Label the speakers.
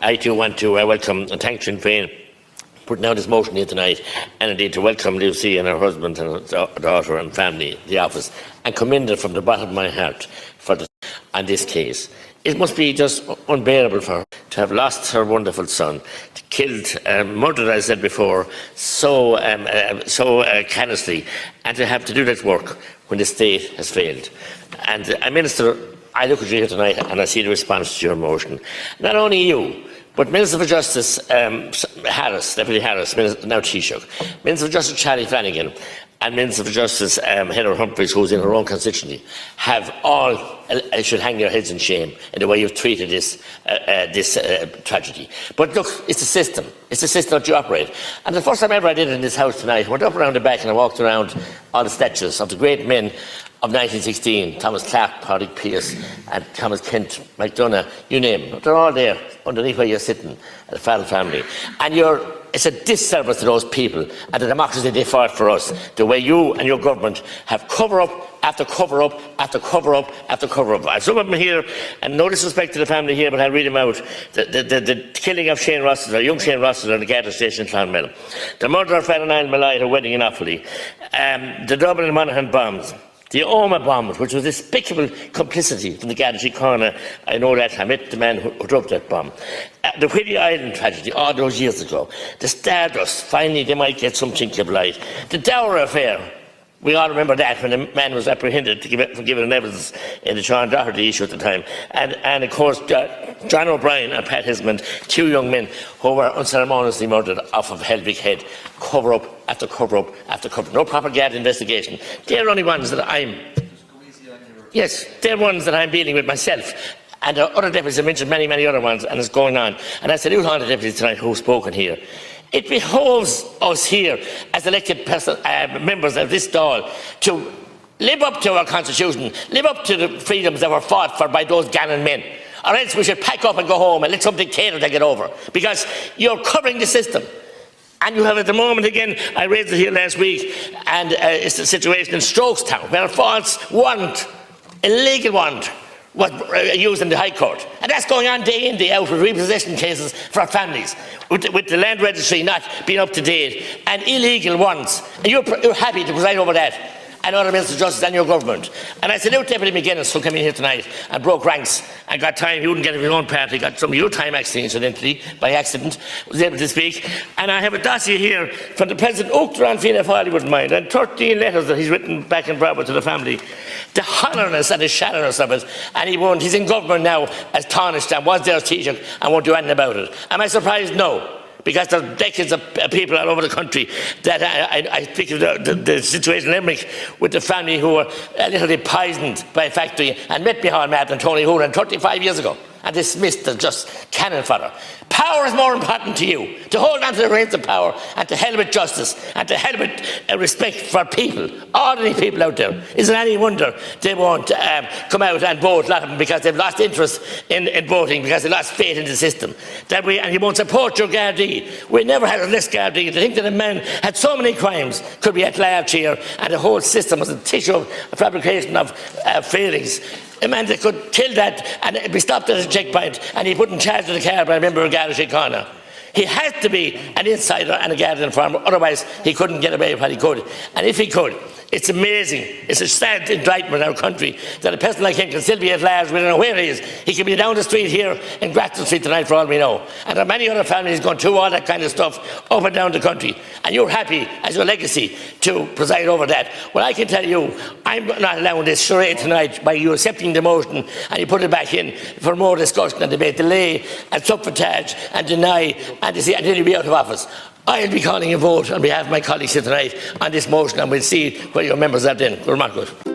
Speaker 1: I too want to welcome and thank Sinn Féin putting out this motion here tonight, and indeed to welcome Lucy and her husband and her daughter and family, the office, and commend her from the bottom of my heart for on this case. It must be just unbearable for her to have lost her wonderful son, killed, murdered, as I said before, so callously, and to have to do that work when the state has failed. And Minister, I look at you here tonight and I see the response to your motion. Not only you, but Minister for Justice Harris, Deputy Harris, now Taoiseach, Minister for Justice Charlie Flanagan, and Minister for Justice Heather Humphreys, who's in her own constituency, have all should hang their heads in shame in the way you've treated this tragedy. But look, it's the system. It's the system that you operate. And the first time ever I did it in this house tonight, I went up around the back and I walked around all the statues of the great men of 1916, Thomas Clark, Padraig Pearse, and Thomas Kent, McDonough, you name them. They're all there underneath where you're sitting, the Farrell family. And it's a disservice to those people and the democracy they fought for us, the way you and your government have cover up after cover up after cover up after cover up. I have some of them here, and no disrespect to the family here, but I'll read them out. The killing of Shane Rossiter, young Shane Rossiter, in the Garda station in Clonmel. The murder of Niall Molloy at her wedding in Offaly. The Dublin and Monaghan bombs. The Omagh bombs, which was despicable complicity from the Garda Síochána. I know that. I met the man who dropped that bomb. The Whiddy Island tragedy all those years ago. The Stardust, finally they might get some chink of light. The Dowra affair. We all remember that when a man was apprehended for giving an evidence in the Seán Doherty issue at the time. And of course, John O'Brien and Pat Esmonde, two young men who were unceremoniously murdered off of Helvick Head. Cover up after cover up after cover up. No propaganda investigation. They're only ones that they're ones that I'm dealing with myself. And the other deputies have mentioned many, many other ones, and it's going on. And I salute all the deputies tonight who have spoken here. It behoves us here, as elected members of this Dáil, to live up to our constitution, live up to the freedoms that were fought for by those gallant men. Or else we should pack up and go home and let some dictator take it over. Because you're covering the system. And you have at the moment, again, I raised it here last week, and it's the situation in Strokestown, where a false warrant, illegal warrant, was used in the High Court. And that's going on day in, day out with repossession cases for families, with the land registry not being up to date, and illegal ones. And you're happy to preside over that, and other Minister of Justice and your government. And I salute Deputy McGann, who came in here tonight and broke ranks and got time. He wouldn't get it in his own party. He got some of your time, actually, incidentally, by accident, was able to speak. And I have a dossier here from the President O'Brien and Pat Esmonde, wouldn't mind, and 13 letters that he's written back and forward to the family. The hollowness and the shallowness of it, and he's in government now as tarnished and was there as Taoiseach and won't do anything about it. Am I surprised? No. Because there are decades of people all over the country that I think of the situation in Limerick with the family who were literally poisoned by a factory and met behind Matt and Tony Holohan 35 years ago and dismissed as just cannon fodder. Power is more important to you, to hold on to the reins of power and to hell with justice and to hell with respect for people, ordinary people out there. Isn't any wonder they won't come out and vote, a lot of them, because they've lost interest in voting, because they lost faith in the system. And you won't support your Gardaí. We never had a less Gardaí. To think that a man had so many crimes could be at large here and the whole system was a tissue of fabrication of failings. A man that could kill that and be stopped at a checkpoint and he put in charge of the car by a member of Garda Síochána. He had to be an insider and a Garda informer, otherwise he couldn't get away with what he could. And if he could, it's amazing, it's a sad indictment in our country that a person like him can still be at large. We don't know where he is. He could be down the street here in Grafton Street tonight for all we know. And there are many other families going through all that kind of stuff up and down the country. And you're happy as your legacy to preside over that. Well, I can tell you, I'm not allowing this charade tonight by you accepting the motion and you put it back in for more discussion and debate, delay and subterfuge and deny and to see until you be out of office. I'll be calling a vote on behalf of my colleagues here tonight on this motion, and we'll see where your members are then. Good.